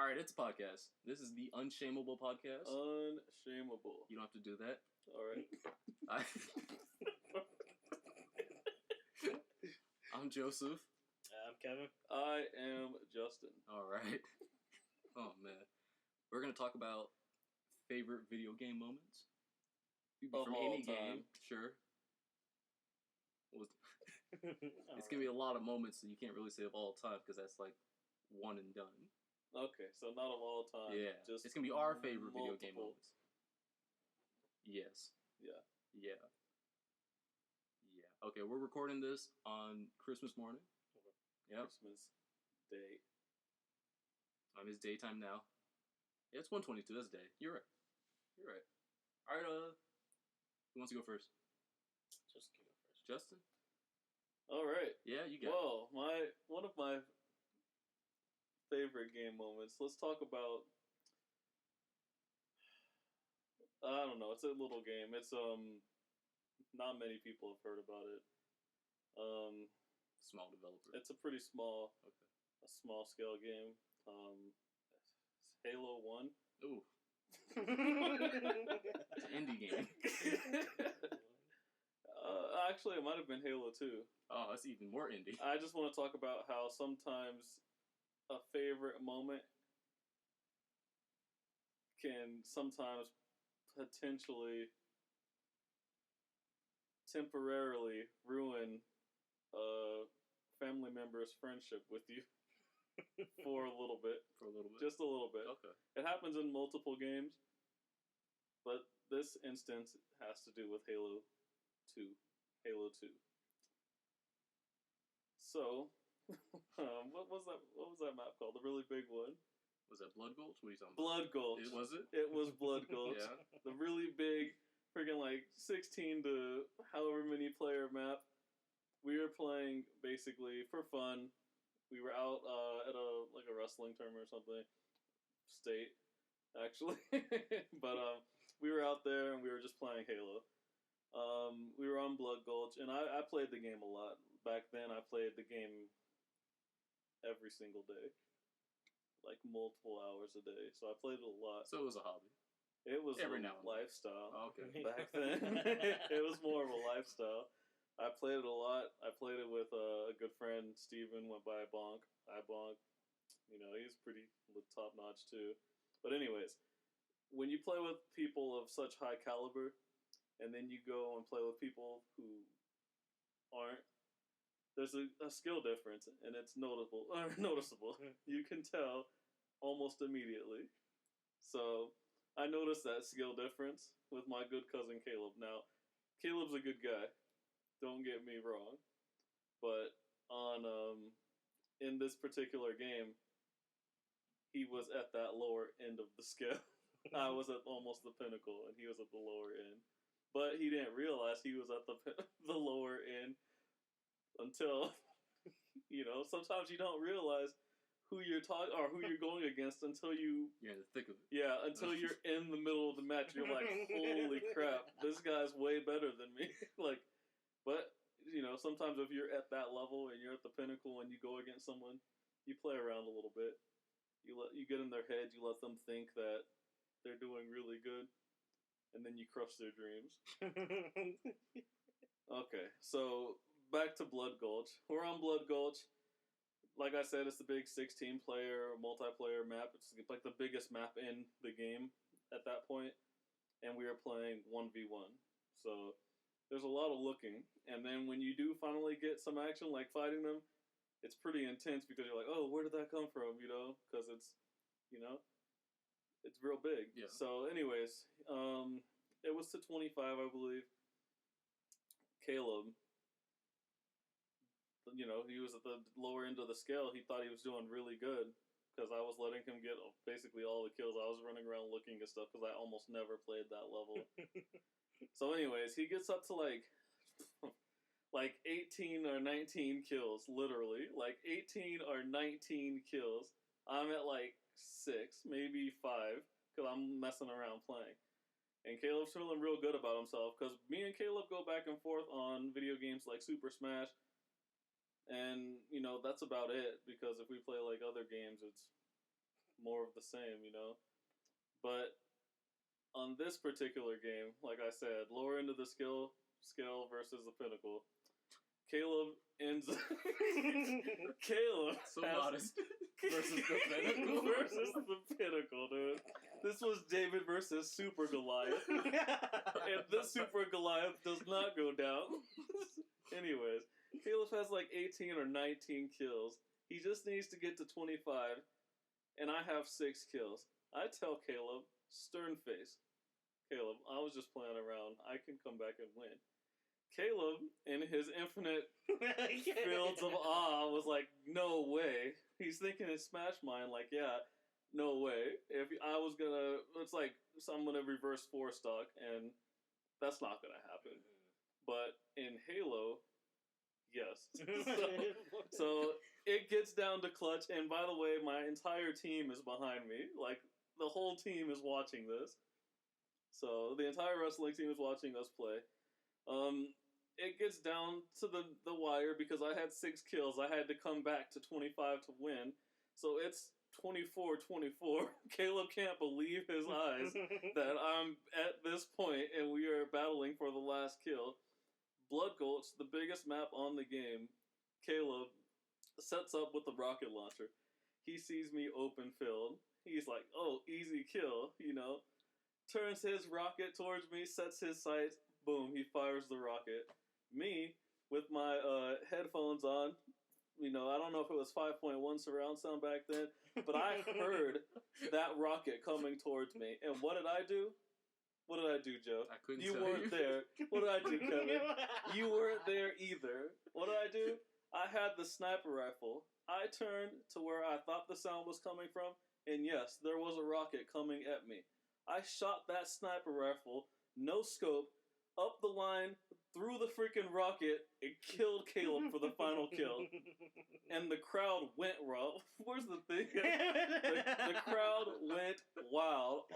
Alright, it's a podcast. This is the Unshameable Podcast. Unshameable. You don't have to do that. Alright. I'm Joseph. I'm Kevin. I am Justin. Alright. Oh, man. We're going to talk about favorite video game moments. From any game. Sure. It's going to be a lot of moments that you can't really say of all time because that's like one and done. Okay, so not of all time. Yeah. Just it's going to be our favorite multiple. video game moments. Yes. Yeah. Yeah. Yeah. Okay, we're recording this on Christmas morning. Okay. Yep. Christmas Day. It's daytime now. Yeah, it's 1:22. That's day. You're right. You're right. All right, who wants to go first? Just go first. Justin? Alright. Yeah, you got it. Well, one of my favorite game moments. Let's talk about, I don't know, it's a little game. It's not many people have heard about it. Small developer. It's a pretty small, Okay. a small scale game. It's Halo 1. Ooh. It's an indie game. Actually, it might have been Halo 2. Oh, that's even more indie. I just want to talk about how sometimes a favorite moment can sometimes potentially temporarily ruin a family member's friendship with you for a little bit. For a little bit. Just a little bit. Okay. It happens in multiple games, but this instance has to do with Halo 2. Halo 2. So, what was that map called? The really big one? Was that Blood Gulch? What are you talking about? Blood Gulch. Was it? It was Blood Gulch. Yeah. The really big, freaking like 16 to however many player map. We were playing basically for fun. We were out at a wrestling tournament or something. State, actually. But we were out there and we were just playing Halo. We were on Blood Gulch, and I played the game a lot. Back then, I played the game every single day. Like, multiple hours a day. So I played it a lot. So it was a hobby. It was every a now and then. lifestyle. Oh, okay. Back then, it was more of a lifestyle. I played it a lot. I played it with a good friend, Steven, went by Bonk. I Bonk. You know, he's pretty top-notch, too. But anyways, when you play with people of such high caliber, and then you go and play with people who aren't, there's a skill difference, and it's noticeable. You can tell almost immediately. So I noticed that skill difference with my good cousin Caleb. Now, Caleb's a good guy. Don't get me wrong. But on in this particular game, he was at that lower end of the scale. I was at almost the pinnacle, and he was at the lower end. But he didn't realize he was at the lower end until, sometimes you don't realize who you're talking or who you're going against until you're in the thick of it. Yeah, until you're in the middle of the match. You're like, holy crap, this guy's way better than me. But sometimes if you're at that level and you're at the pinnacle and you go against someone, you play around a little bit. You get in their head. You let them think that they're doing really good. And then you crush their dreams. Okay, so back to Blood Gulch. We're on Blood Gulch. Like I said, it's the big 16-player multiplayer map. It's like the biggest map in the game at that point. And we are playing 1v1. So there's a lot of looking. And then when you do finally get some action, like fighting them, it's pretty intense because you're like, oh, where did that come from? Because it's, it's real big. Yeah. So anyways, it was to 25, I believe. Caleb, he was at the lower end of the scale. He thought he was doing really good because I was letting him get basically all the kills. I was running around looking at stuff because I almost never played that level. So anyways, he gets up to like 18 or 19 kills, literally. Like 18 or 19 kills. I'm at 6, maybe 5, because I'm messing around playing. And Caleb's feeling real good about himself, because me and Caleb go back and forth on video games like Super Smash, and, that's about it, because if we play, other games, it's more of the same, you know. But on this particular game, like I said, lower end of the scale versus the pinnacle. Caleb ends. Caleb so modest versus the pinnacle. Versus the pinnacle, dude. This was David versus Super Goliath, and this Super Goliath does not go down. Anyways, Caleb has like 18 or 19 kills. He just needs to get to 25, and I have 6 kills. I tell Caleb, stern face, Caleb, I was just playing around. I can come back and win. Caleb, in his infinite fields of awe, was like, no way. He's thinking in Smash Mind, like, yeah, no way. If I was gonna, it's like, so I'm gonna reverse 4-stock, and that's not gonna happen. But in Halo, yes. So it gets down to clutch, and by the way, my entire team is behind me. Like, the whole team is watching this. So the entire wrestling team is watching us play. It gets down to the wire because I had 6 kills. I had to come back to 25 to win. So it's 24-24. Caleb can't believe his eyes that I'm at this point and we are battling for the last kill. Blood Gulch, the biggest map on the game, Caleb sets up with the rocket launcher. He sees me open field. He's like, oh, easy kill, you know. Turns his rocket towards me, sets his sights, boom, he fires the rocket. Me, with my headphones on, you know, I don't know if it was 5.1 surround sound back then, but I heard that rocket coming towards me. And what did I do? What did I do, Joe? I couldn't You tell weren't there. What did I do, Kevin? You weren't there either. What did I do? I had the sniper rifle. I turned to where I thought the sound was coming from, and yes, there was a rocket coming at me. I shot that sniper rifle, no scope, up the line, threw the freaking rocket, and killed Caleb for the final kill. And the crowd went wild. Where's the thing? The crowd went wild.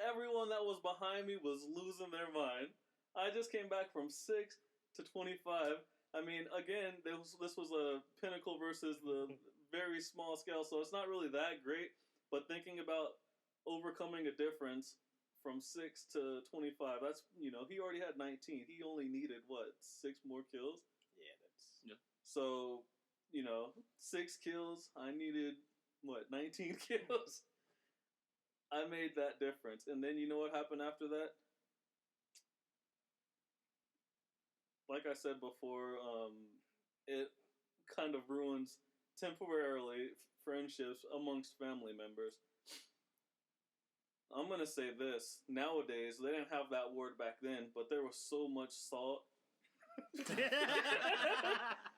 Everyone that was behind me was losing their mind. I just came back from 6 to 25. I mean, again, this was a pinnacle versus the very small scale, so it's not really that great. But thinking about overcoming a difference from 6 to 25, that's, you know, he already had 19. He only needed, 6 more kills? Yeah. So, you know, 6 kills, I needed, 19 kills? I made that difference. And then you know what happened after that? Like I said before, it kind of ruins, temporarily, friendships amongst family members. I'm going to say this. Nowadays, they didn't have that word back then, but there was so much salt.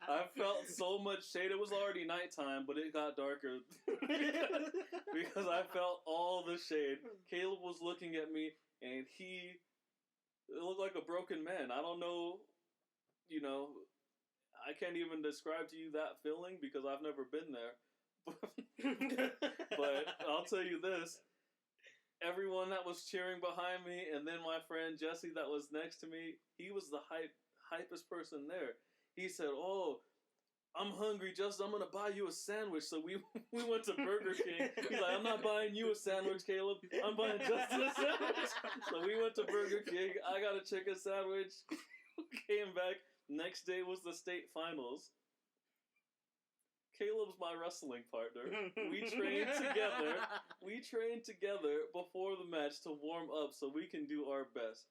I felt so much shade. It was already nighttime, but it got darker because I felt all the shade. Caleb was looking at me, and it looked like a broken man. I don't know, you know, I can't even describe to you that feeling because I've never been there. But I'll tell you this. Everyone that was cheering behind me, and then my friend Jesse that was next to me, he was the hypest person there. He said, oh, I'm hungry, Justin, I'm going to buy you a sandwich. So we went to Burger King. He's like, I'm not buying you a sandwich, Caleb. I'm buying Justin a sandwich. So we went to Burger King. I got a chicken sandwich. Came back. Next day was the state finals. Caleb's my wrestling partner. We trained together. We trained together before the match to warm up so we can do our best.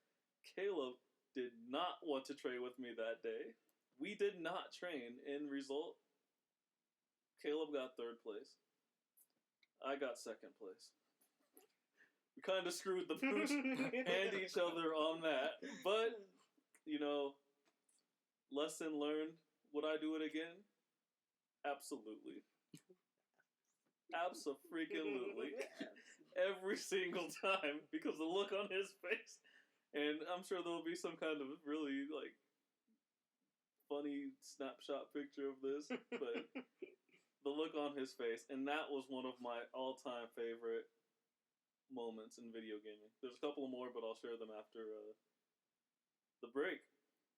Caleb did not want to train with me that day. We did not train. End result, Caleb got 3rd place. I got 2nd place. We kind of screwed the pooch and each other on that. But, you know, lesson learned. Would I do it again? Absolutely. Abso-freaking-lutely. Every single time. Because the look on his face. And I'm sure there'll be some kind of really, funny snapshot picture of this. But the look on his face. And that was one of my all-time favorite moments in video gaming. There's a couple more, but I'll share them after the break.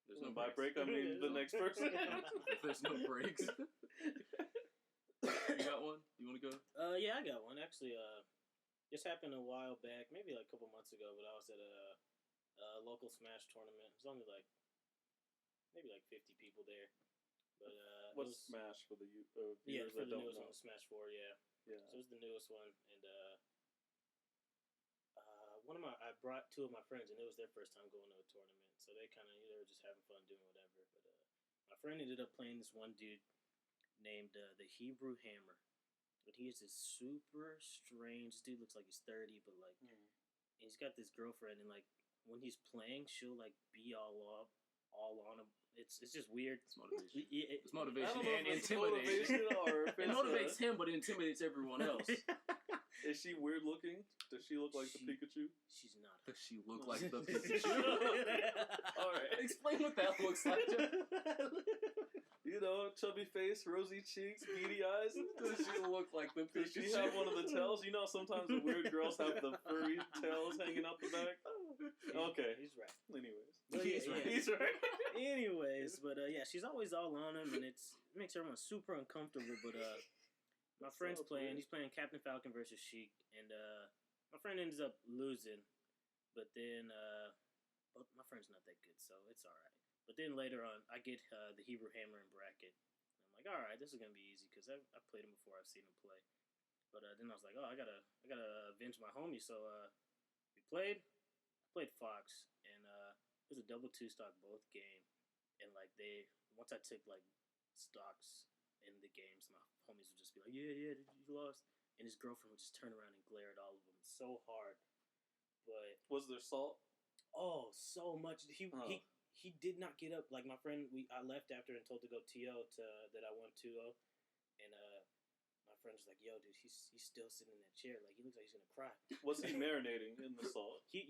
There's no by breaks. break, I mean the next person. There's no breaks. You got one? You want to go? Yeah, I got one. Actually, this happened a while back, maybe like a couple months ago, but I was at a local Smash tournament. It was only like, maybe like 50 people there. But what's Smash for the viewers yeah, for that the don't newest know? one, Smash 4, yeah. Yeah. So it was the newest one, and I brought two of my friends, and it was their first time going to a tournament, so they were just having fun doing whatever. But my friend ended up playing this one dude named the Hebrew Hammer, but he is this super strange dude. Looks like he's 30, but like he's got this girlfriend, and like when he's playing, she'll like be all on him. It's just weird. It's motivation. It's motivation and intimidation. It motivates him, but it intimidates everyone else. Is she weird looking? Does she look like the Pikachu? She's not. Does she look like the Pikachu? All right. Explain what that looks like. You know, chubby face, rosy cheeks, beady eyes. Does she look like the Does Pikachu? she have one of the tails? You know, sometimes the weird girls have the furry tails hanging out the back. Okay. He's right. Anyways. He's right. Anyways, but yeah, she's always all on him, and it makes everyone super uncomfortable. But my friend's playing. He's playing Captain Falcon versus Sheik, and my friend ends up losing. But then, but my friend's not that good, so it's all right. But then later on, I get the Hebrew Hammer in bracket. I'm like, all right, this is gonna be easy because I've played him before. I've seen him play. But then I was like, oh, I gotta avenge my homie. So we played. I played Fox, and it was a double 2-stock both game. And like once I took like stocks in the games, my homies would just be like, yeah, you lost. And his girlfriend would just turn around and glare at all of them so hard. But Was there salt? oh, so much. He did not get up. Like my friend, I left after and told to go TO that I won 2-0. And my friend was like, yo, dude, he's still sitting in that chair. Like, he looks like he's going to cry. Was he marinating in the salt? He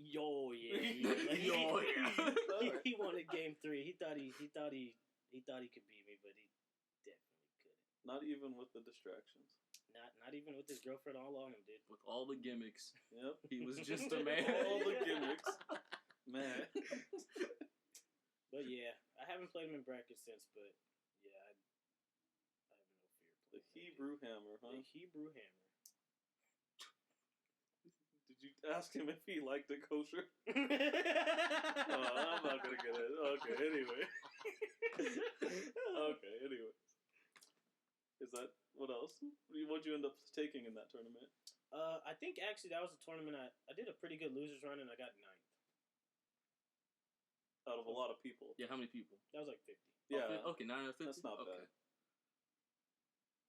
wanted game 3. He thought he could beat me, but he definitely couldn't. Not even with the distractions. Not even with his girlfriend all on him, dude. With all the gimmicks. Yep. He was just a man. All the gimmicks. Man. But yeah, I haven't played him in brackets since, but yeah, I have no fear The playing Hebrew Hammer, huh? The Hebrew Hammer. Did you ask him if he liked it kosher? I'm not gonna get it. Okay, anyway. Is that, what else? What'd you end up taking in that tournament? I think actually that was a tournament I did a pretty good losers run and I got 9th. Out of a lot of people. Yeah, how many people? That was like 50. Yeah. Okay, 9 out of 50? That's not bad.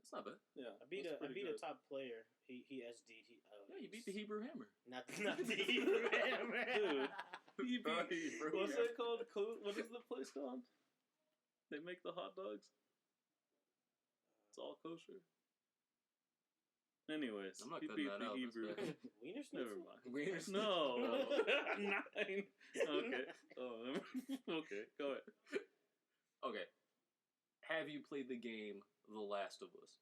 That's not bad. Yeah. I beat a top player. He SD'd. Yeah, you beat the Hebrew Hammer. Not the Hebrew Hammer. Dude. What's that called? What is the place called? They make the hot dogs? It's all kosher. Anyways, I'm not he cutting beat that the out. Hebrew. Wiener Never Schnitzel? mind. Wiener No. 9. Okay. Oh, okay. Go ahead. Okay. Have you played the game The Last of Us?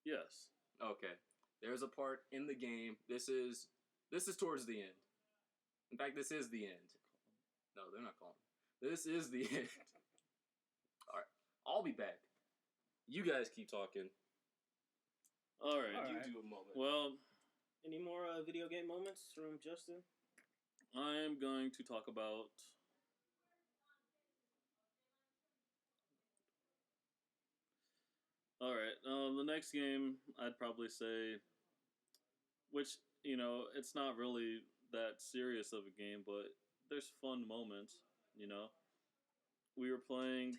Yes. Okay. There's a part in the game. This is towards the end. In fact, this is the end. No, they're not calling. This is the end. All right. I'll be back. You guys keep talking. All right. All You right. do a moment. Well, Any more video game moments from Justin? I am going to talk about Alright, the next game, I'd probably say, which, you know, it's not really that serious of a game, but there's fun moments, you know. We were playing...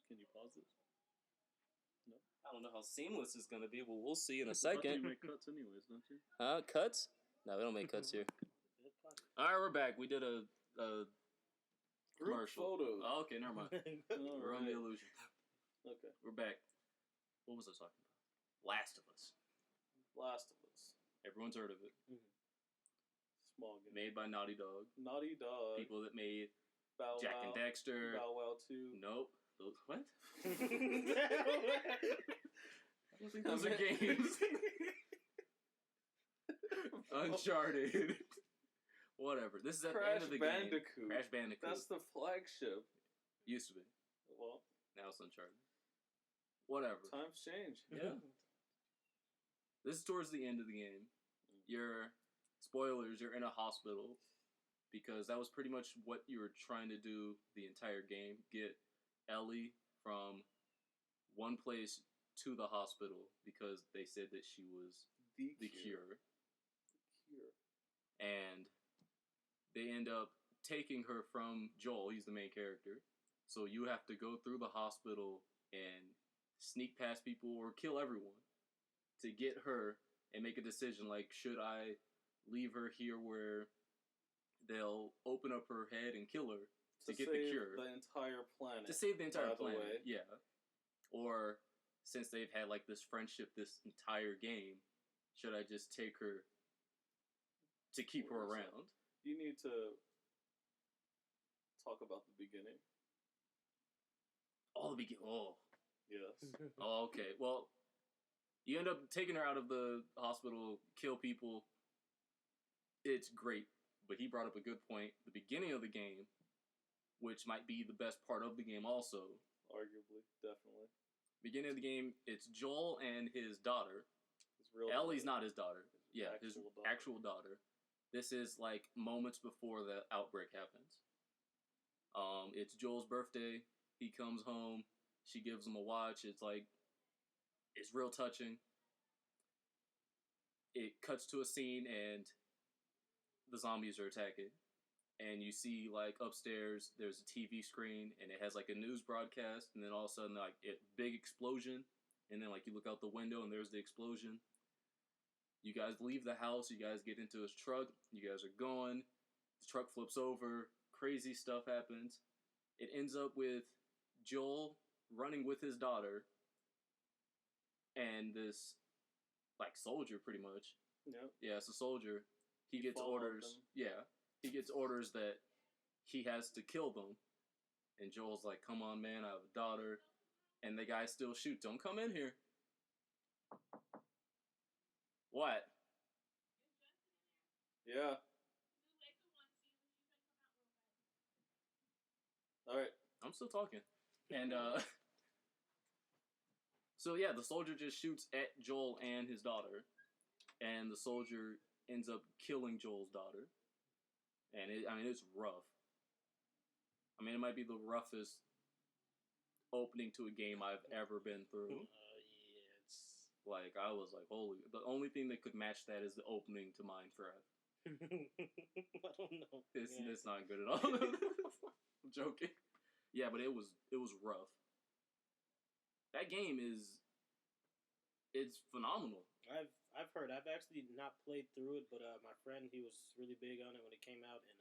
Can you pause this? No? I don't know how seamless it's going to be, but we'll see in a I thought second. you make cuts anyways, don't you? Cuts? No, we don't make cuts here. All right, we're back. We did a commercial. Photos. Oh, okay, never mind. We're on the illusion. Okay. We're back. What was I talking about? Last of Us. Last of Us. Everyone's heard of it. Small game. Made by Naughty Dog. Naughty Dog. People that made Bow Jack Wow. and Dexter. Bow Wow 2. Nope. Those, what? I I don't think those are games. Uncharted. Whatever. This is at the end of the game. Crash Bandicoot. That's the flagship. Used to be. Well, Now it's Uncharted. whatever. Times change. Yeah. This is towards the end of the game. Spoilers, you're in a hospital because that was pretty much what you were trying to do the entire game. Get Ellie from one place to the hospital because they said that she was the cure. And they end up taking her from Joel. He's the main character. So you have to go through the hospital and sneak past people or kill everyone to get her and make a decision like, should I leave her here where they'll open up her head and kill her to get the cure? The entire planet. To save the entire planet, way. yeah. Or, since they've had like this friendship this entire game, should I just take her to keep her around? You need to talk about the beginning. Oh, the beginning. Oh. Yes. Oh, okay. Well, you end up taking her out of the hospital, kill people. It's great. But he brought up a good point. The beginning of the game, which might be the best part of the game also. Arguably. Definitely. Beginning of the game, it's Joel and his daughter. Ellie's not his daughter. Yeah, his actual daughter. This is like moments before the outbreak happens. It's Joel's birthday. He comes home. She gives him a watch. It's real touching. It cuts to a scene and the zombies are attacking. And you see, like, upstairs, there's a TV screen, and it has, like, a news broadcast, and then all of a sudden, like, big explosion, and then, like, you look out the window, and there's the explosion. You guys leave the house, you guys get into his truck, you guys are going, the truck flips over, crazy stuff happens. It ends up with Joel running with his daughter, and this, like, soldier, pretty much. Yep. Yeah, it's a soldier. He gets orders. Yeah. He gets orders that he has to kill them. And Joel's like, come on, man, I have a daughter. And the guy still shoots. Don't come in here. What? Yeah. Alright. I'm still talking. And, so, yeah, the soldier just shoots at Joel and his daughter. And the soldier ends up killing Joel's daughter. And it's rough. I mean, it might be the roughest opening to a game I've ever been through. Yeah, it's... Like, I was like, holy... The only thing that could match that is the opening to Minecraft. I don't know. It's not good at all. I'm joking. Yeah, but it was rough. That game it's phenomenal. I've heard. I've actually not played through it, but my friend, he was really big on it when it came out, and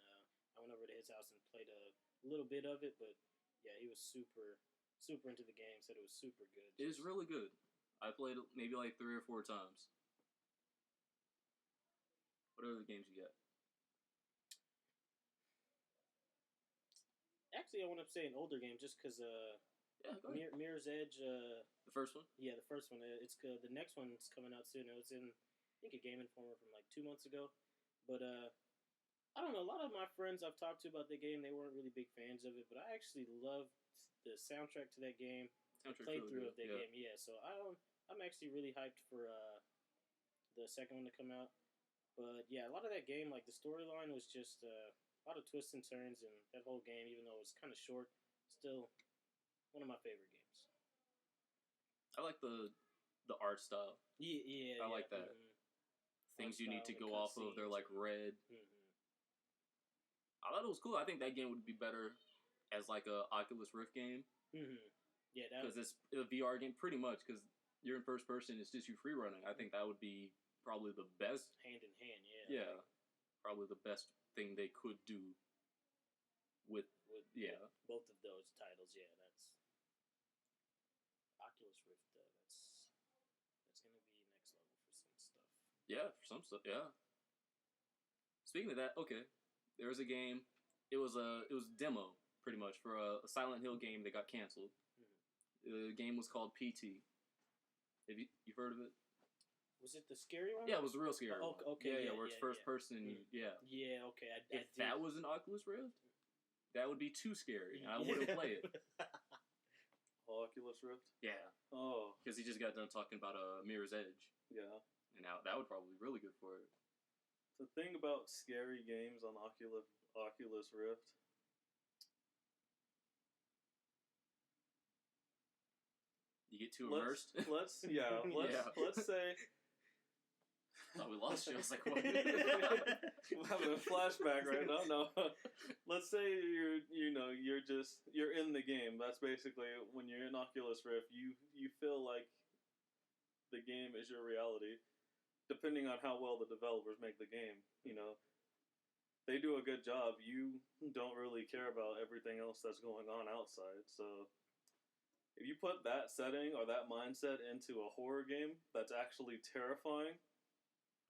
I went over to his house and played a little bit of it, but yeah, he was super into the game, said it was super good. It is really good. I played it maybe like 3 or 4 times. What other games you got? Actually, I want to say an older game just because yeah, go ahead. Mirror's Edge. The first one? Yeah, the first one. It's good. The next one's coming out soon. It was in, I think, a Game Informer from like 2 months ago. But I don't know. A lot of my friends I've talked to about the game, they weren't really big fans of it. But I actually loved the soundtrack to that game. Playthrough of that game. Yeah. So I'm actually really hyped for the second one to come out. But yeah, a lot of that game, like the storyline was just a lot of twists and turns, and that whole game, even though it was kind of short, still one of my favorite games. I like the art style. Yeah. I like that. Mm-hmm. Things you need to go off of, they're like red. Mm-hmm. I thought it was cool. I think that game would be better as like a Oculus Rift game. Mm-hmm. Yeah, because it's a VR game pretty much. Because you're in first person, it's just you free running. I think that would be probably the best. Hand in hand, yeah. Yeah, probably the best thing they could do with both of those titles. Yeah, that's Oculus Rift. That's gonna be next level for some stuff. Yeah, for some stuff. Yeah. Speaking of that, okay, there was a game. It was a demo pretty much for a Silent Hill game that got canceled. Mm-hmm. The game was called PT. Have you've heard of it? Was it the scary one? Yeah, it was the real scary one. Okay. Yeah, where it's first person. Yeah. Yeah, okay. If that was an Oculus Rift, that would be too scary. I wouldn't play it. Oculus Rift? Yeah. Oh. Because he just got done talking about Mirror's Edge. Yeah. And now that would probably be really good for it. The thing about scary games on Oculus Rift, you get too immersed. Let's say. Oh, we lost you. I was like, what? I'm having a flashback right now. No, let's say you're in the game. That's basically when you're in Oculus Rift. You feel like the game is your reality, depending on how well the developers make the game. They do a good job. You don't really care about everything else that's going on outside. So if you put that setting or that mindset into a horror game that's actually terrifying,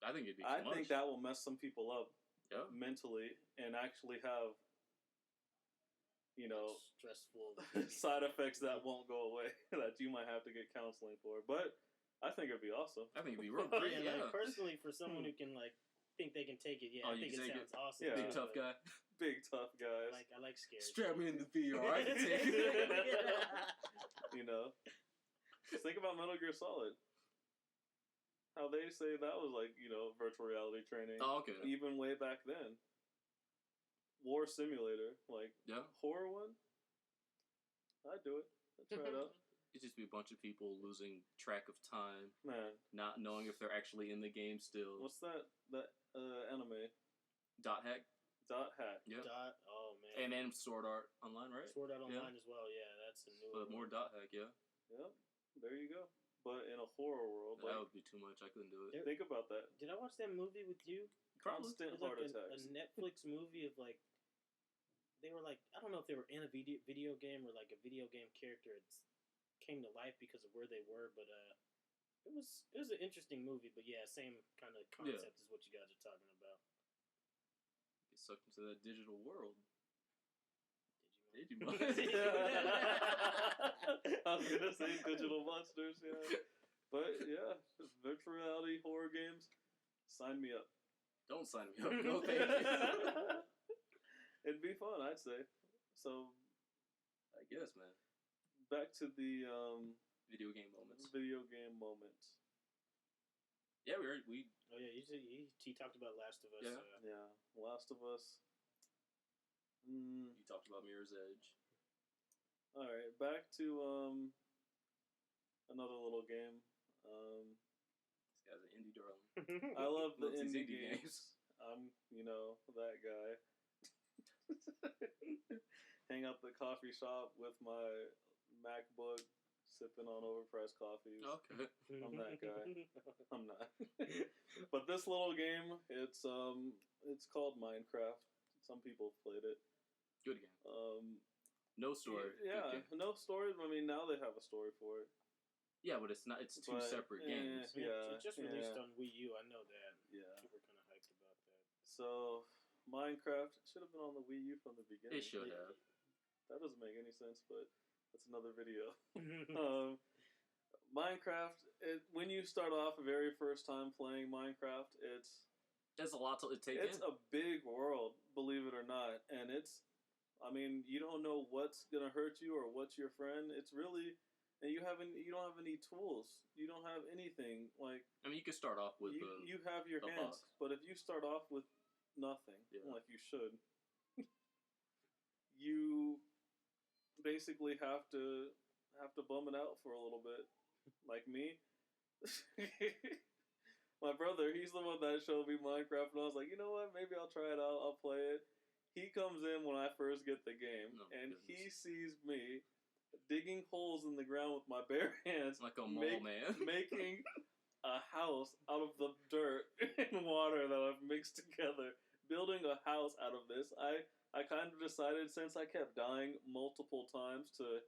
I think it'd be too much. think that will mess some people up mentally and actually have, stressful side effects that won't go away that you might have to get counseling for. But I think it'd be awesome. I think it'd be real great. Yeah, like, personally, for someone who can think they can take it, I think it sounds awesome. Yeah. Big tough guy. Big tough guys. I like scary. Strap me in the VR. I can take it. Just think about Metal Gear Solid. How they say that was virtual reality training. Oh, okay. Even way back then. War Simulator, horror one. I'd do it. I'd try it out. It'd just be a bunch of people losing track of time, Man, not knowing if they're actually in the game still. what's that anime? Dot hack. Yeah. Oh man. And Sword Art Online, right? Sword Art Online as well. Yeah, that's a new But one. more dot hack, yeah. Yep. There you go. But in a horror world, That would be too much. I couldn't do it. think about that. Did I watch that movie with you? Constant It was heart like attacks. a Netflix movie of they were I don't know if they were in a video game or a video game character came to life because of where they were, but it was an interesting movie. But yeah, same kind of concept as what you guys are talking about. Get sucked into that digital world. Digimon. I was gonna say digital monsters, yeah. But yeah, virtual reality horror games, sign me up. Don't sign me up. No, thank you. It'd be fun, I'd say. So, I guess, man. back to the Video game moments. Yeah, we. Oh yeah, he talked about Last of Us. Yeah. Yeah, Last of Us. You talked about Mirror's Edge. All right, back to another little game. This guy's an indie darling. I love the Loves these indie games. I'm, that guy. Hang out the coffee shop with my MacBook, sipping on overpriced coffees. Okay. I'm that guy. I'm not. But this little game, it's called Minecraft. Some people have played it. Good game. No story. Yeah, Good game. no story. I mean, now they have a story for it. Yeah, but it's not. It's two separate games. Yeah, it just released on Wii U. I know that. Yeah. People are kind of hyped about that. So, Minecraft should have been on the Wii U from the beginning. It should have. That doesn't make any sense, but that's another video. Minecraft, when you start off the very first time playing Minecraft, There's a lot to take in. It's a big world, believe it or not, and you don't know what's gonna hurt you or what's your friend. It's really, and you don't have any tools. You don't have anything you could start off with you have your hands, but if you start off with nothing, like you should, you basically have to bum it out for a little bit, like me. My brother, he's the one that showed me Minecraft, and I was like, you know what? Maybe I'll try it out. I'll play it. He comes in when I first get the game, and he sees me digging holes in the ground with my bare hands, like a mole man, making a house out of the dirt and water that I've mixed together, building a house out of this. I kind of decided, since I kept dying multiple times, to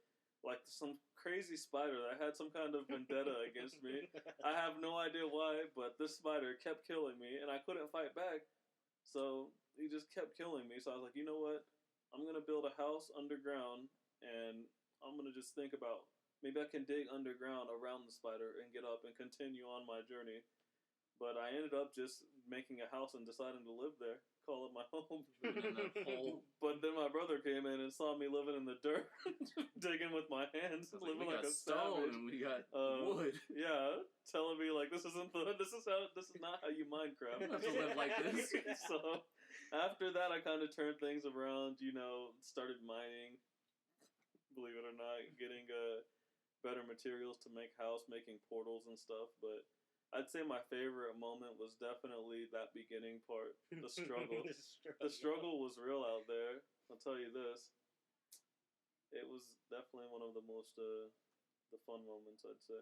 some crazy spider that had some kind of vendetta against me. I have no idea why, but this spider kept killing me, and I couldn't fight back. So he just kept killing me. So I was like, you know what? I'm going to build a house underground, and I'm going to just think about, maybe I can dig underground around the spider and get up and continue on my journey. But I ended up just making a house and deciding to live there, call it my home. But then my brother came in and saw me living in the dirt, digging with my hands, living like a savage. And we got wood. Yeah, telling me like this is not how you Minecraft. You don't have to live like this. So after that, I kind of turned things around. Started mining. Believe it or not, getting better materials to make house, making portals and stuff, but. I'd say my favorite moment was definitely that beginning part, the struggle. The struggle was real out there. I'll tell you this. It was definitely one of the most, the fun moments, I'd say.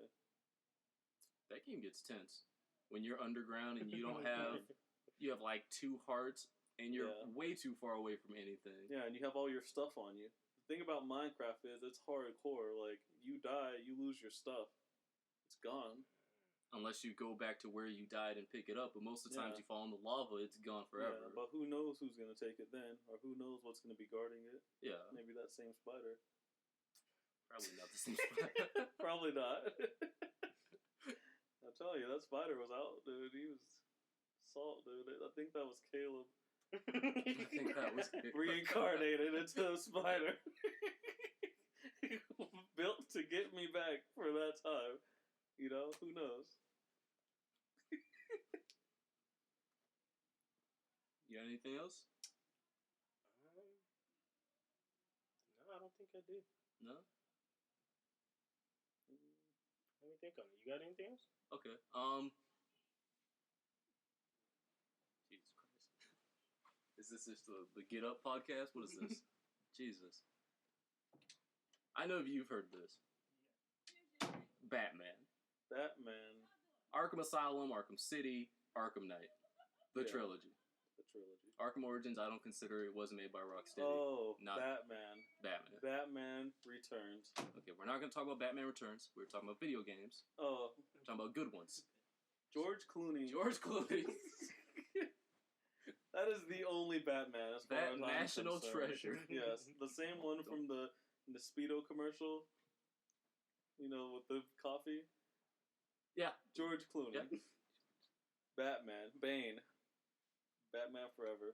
That game gets tense. When you're underground and you have like 2 hearts and you're way too far away from anything. Yeah, and you have all your stuff on you. The thing about Minecraft is it's hardcore. Like, you die, you lose your stuff. It's gone. Unless you go back to where you died and pick it up. But most of the times you fall in the lava, it's gone forever. Yeah, but who knows who's going to take it then? Or who knows what's going to be guarding it? Yeah. Maybe that same spider. Probably not the same spider. Probably not. I tell you, that spider was out, dude. He was salt, dude. I think that was Caleb. I think that was reincarnated into a spider. Built to get me back for that time. Who knows? You got anything else? No, I don't think I do. No? Let me think on it. You got anything else? Okay. Jesus Christ. Is this just the Get Up podcast? What is this? Jesus. I know you've heard this. Batman. Arkham Asylum, Arkham City, Arkham Knight. The trilogy. Arkham Origins, I don't consider it wasn't made by Rocksteady. Oh, not Batman. Batman Returns. Okay, we're not going to talk about Batman Returns. We're talking about video games. Oh. We're talking about good ones. George Clooney. That is the only Batman as far as I'm National concerned. Treasure. Yes. The same one from the Speedo commercial. With the coffee. Yeah. George Clooney. Yeah. Batman. Bane. Batman Forever.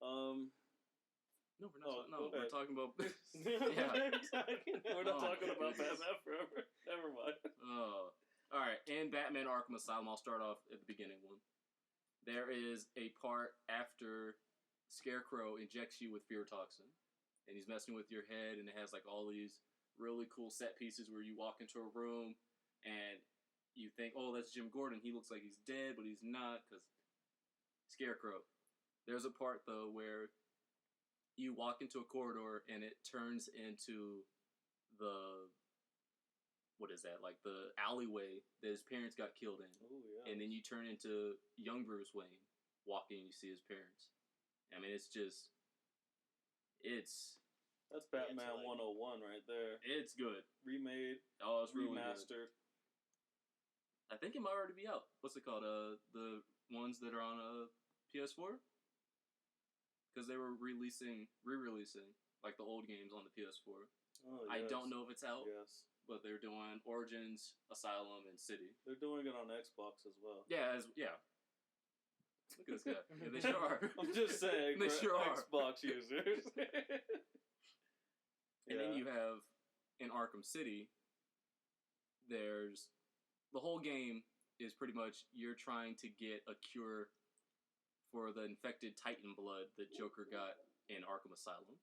No, we're not. We're talking about. We're not talking about Batman Forever. Never mind. Oh. All right. In Batman Arkham Asylum, I'll start off at the beginning one. There is a part after Scarecrow injects you with fear toxin, and he's messing with your head, and it has like all these really cool set pieces where you walk into a room and you think, oh, that's Jim Gordon. He looks like he's dead, but he's not because Scarecrow. There's a part, though, where you walk into a corridor and it turns into what is that? Like the alleyway that his parents got killed in. Oh, yeah. And then you turn into young Bruce Wayne walking and you see his parents. I mean, it's That's Batman 101 right there. It's good. Remade. Oh, it's really remastered. Good. I think it might already be out. What's it called? The ones that are on PS4? Because they were re-releasing like the old games on the PS4. Oh, yes. I don't know if it's out. Yes. But they're doing Origins, Asylum, and City. They're doing it on Xbox as well. Yeah. Look at this guy. Yeah, they sure are. I'm just saying. They sure are. Xbox users. And then you have, in Arkham City, there's... The whole game is pretty much you're trying to get a cure for the infected Titan blood that Joker got in Arkham Asylum.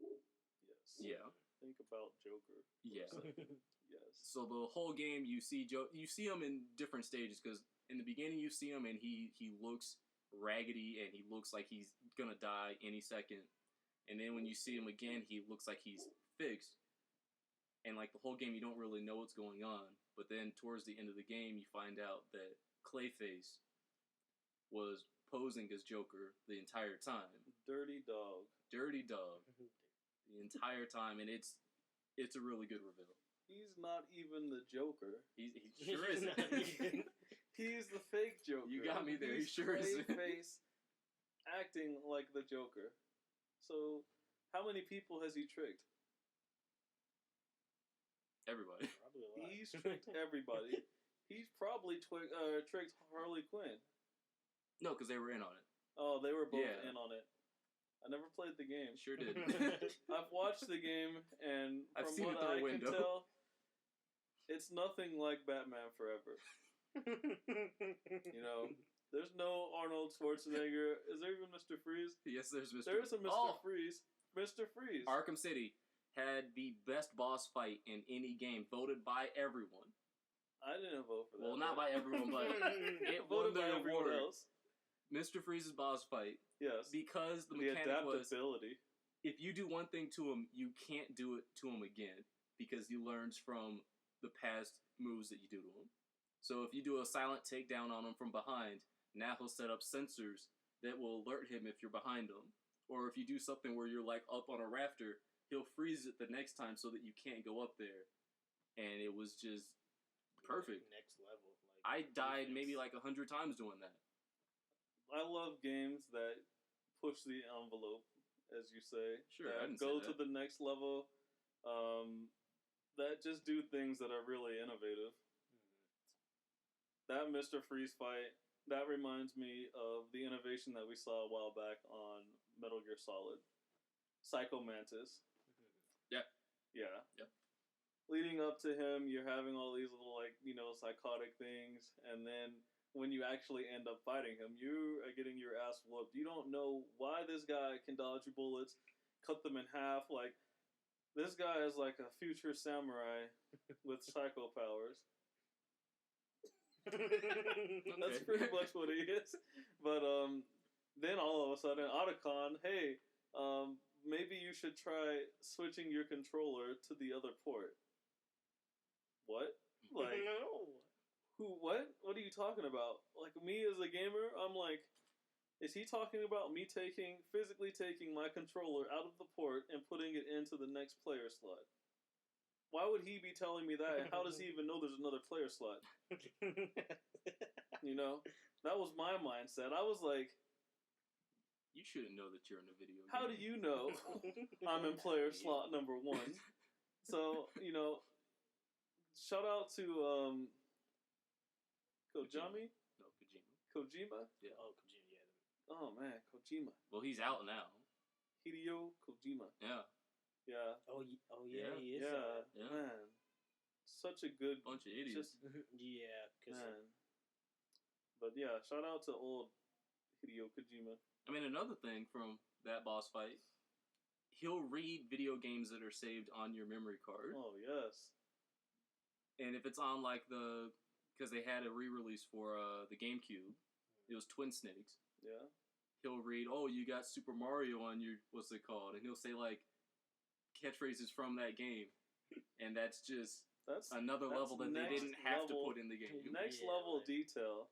Yes. Yeah. Think about Joker. Yeah. Yes. So the whole game, you see him in different stages, because in the beginning you see him and he looks raggedy and he looks like he's gonna die any second. And then when you see him again, he looks like he's fixed. And like the whole game, you don't really know what's going on. But then towards the end of the game, you find out that Clayface was posing as Joker the entire time. Dirty dog. The entire time, and it's a really good reveal. He's not even the Joker. He sure isn't. He's the fake Joker. You got me there. He sure isn't. Clayface acting like the Joker. So, how many people has he tricked? Everybody. Probably a lot. He's tricked everybody. He probably tricked Harley Quinn. No, because they were in on it. Oh, they were both in on it. I never played the game. Sure did. I've watched the game, and I've from seen what it through I a window. can tell, it's nothing like Batman Forever. You know, there's no Arnold Schwarzenegger. Is there even Mr. Freeze? Yes, there's Mr. There's a Mr. Freeze. Mr. Freeze. Arkham City had the best boss fight in any game, voted by everyone. I didn't vote for that. Well, not by everyone, but it won voted by the everyone award. else. Mr. Freeze's boss fight. Yes. Because the The mechanic was, adaptability. if you do one thing to him, you can't do it to him again because he learns from the past moves that you do to him. So if you do a silent takedown on him from behind, now he'll set up sensors that will alert him if you're behind him. Or if you do something where you're like up on a rafter, he'll freeze it the next time so that you can't go up there. And it was just perfect. Next level. I died maybe like 100 times doing that. I love games that push the envelope, as you say. Sure, I that didn't go say to that. the next level. That just do things that are really innovative. That Mr. Freeze fight, that reminds me of the innovation that we saw a while back on Metal Gear Solid. Psycho Mantis. Yeah. Yeah. Yep. Leading up to him, you're having all these little, like, you know, psychotic things, and then when you actually end up fighting him, you are getting your ass whooped. You don't know why this guy can dodge your bullets, cut them in half. Like, this guy is like a future samurai with psycho powers. That's pretty much what he is. But then all of a sudden, Otacon, hey, maybe you should try switching your controller to the other port. What? Like, no. What? What are you talking about? Like, me as a gamer, I'm like, is he talking about me physically taking my controller out of the port and putting it into the next player slot? Why would he be telling me that? And how does he even know there's another player slot? You know? That was my mindset. I was like, You shouldn't know that you're in a video game. how do you know I'm in player slot number 1? So, you know, shout out to Kojima? No, Kojima. Kojima? Yeah. Oh, Kojima, yeah. Oh, man, Kojima. Well, he's out now. Hideo Kojima. Yeah. Yeah. Oh yeah, Yeah. he is. Yeah, man. Such a good... Bunch of idiots. Yeah, Man. But yeah, shout out to old Hideo Kojima. I mean, another thing from that boss fight, he'll read video games that are saved on your memory card. Oh, yes. And if it's on, like, because they had a re-release for the GameCube, it was Twin Snakes. Yeah. He'll read, oh, you got Super Mario on your, what's it called? And he'll say, like, catchphrases from that game. And that's just another level that they didn't have to put in the game. Next level detail.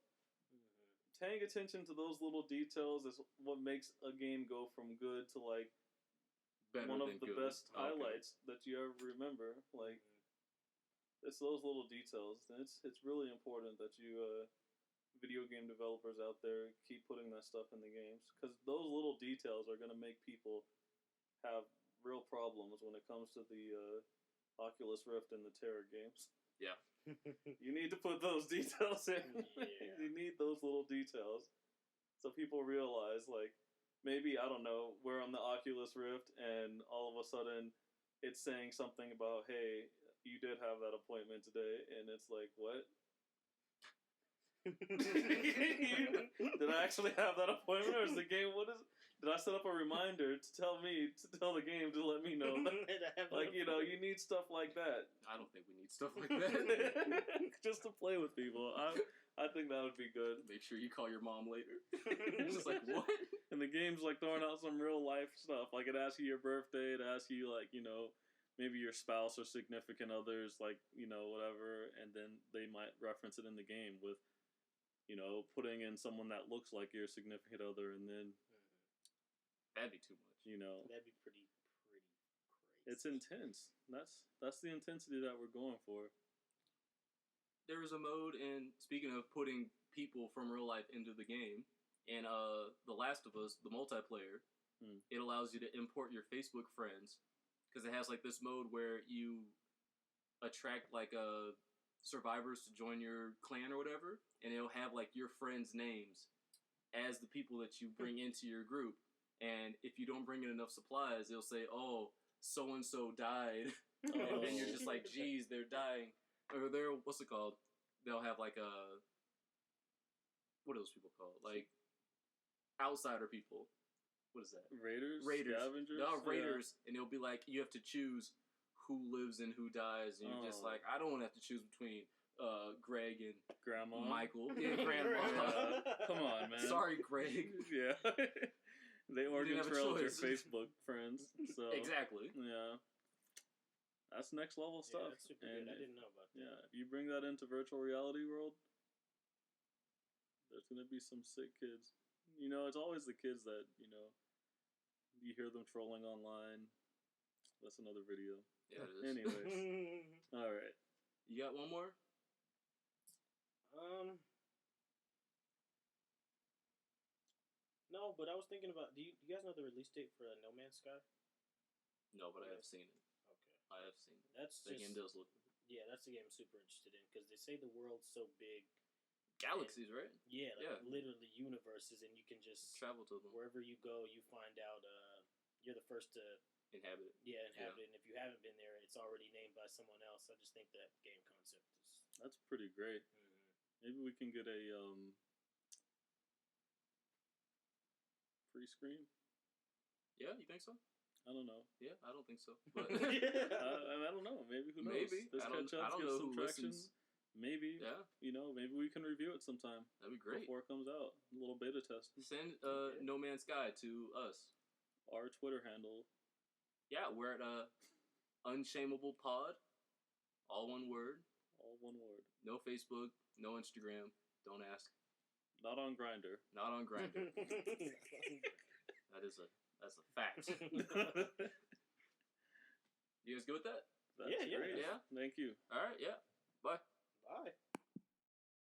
Paying attention to those little details is what makes a game go from good to, like, Better one of than the good. best highlights that you ever remember. Like, it's those little details. And it's really important that you, video game developers out there, keep putting that stuff in the games. Because those little details are going to make people have real problems when it comes to the Oculus Rift and the Terror games. Yeah. You need to put those details in. Yeah. You need those little details. So people realize, like, maybe, I don't know, we're on the Oculus Rift and all of a sudden it's saying something about, hey, you did have that appointment today. And it's like, what? Did I actually have that appointment, or is the game? Did I set up a reminder to tell the game to let me know? Like, you know, you need stuff like that. I don't think we need stuff like that. Just to play with people. I think that would be good. Make sure you call your mom later. It's just like, what? And the game's like throwing out some real life stuff. Like, it asks you your birthday, it asks you, like, you know, maybe your spouse or significant others, like, you know, whatever, and then they might reference it in the game with, you know, putting in someone that looks like your significant other, and then... That'd be too much. You know. That'd be pretty crazy. It's intense. That's the intensity that we're going for. There is a mode, and speaking of putting people from real life into the game, in The Last of Us, the multiplayer, it allows you to import your Facebook friends, because it has, like, this mode where you attract, like, survivors to join your clan or whatever, and it'll have like your friends' names as the people that you bring into your group. And if you don't bring in enough supplies, it'll say, "Oh, so and so died," and then you're just like, "Geez, they're dying." Or they're what's it called? They'll have like what are those people called? Like outsider people. What is that? Raiders. Scavengers. No, raiders, and it'll be like you have to choose who lives and who dies, and you're just like, I don't want to have to choose between Greg and Grandma, Michael, Grandma. Come on, man. Sorry, Greg. Yeah, they organ-trailed your Facebook friends. So exactly. Yeah, that's next level stuff. Yeah, that's super good. I didn't know about that. Yeah, if you bring that into virtual reality world, there's gonna be some sick kids. You know, it's always the kids that you hear them trolling online. That's another video. Yeah, it is. Anyways, all right. You got one more? No, but I was thinking about. Do you guys know the release date for No Man's Sky? No, but I have seen it. Okay, I have seen it. That's the game does look. Yeah, that's the game I'm super interested in because they say the world's so big. Galaxies, right? Yeah, literally universes, and you can just travel to them. Wherever you go, you find out you're the first to inhabit it. Yeah, inhabit it. And if you haven't been there, it's already named by someone else. I just think that game concept is. That's pretty great. Mm-hmm. Maybe we can get a pre-screen. Yeah, you think so? I don't know. Yeah, I don't think so. But I don't know. Maybe who knows? Maybe This I don't know who listens. Maybe. Yeah. Maybe we can review it sometime. That'd be great. Before it comes out. A little beta test. Send No Man's Sky to us. Our Twitter handle. Yeah, we're at Unshameable Pod. All one word. All one word. No Facebook, no Instagram. Don't ask. Not on Grindr. Not on Grindr. That's a fact. You guys good with that? That's great. Yeah. Thank you. All right, yeah. Bye.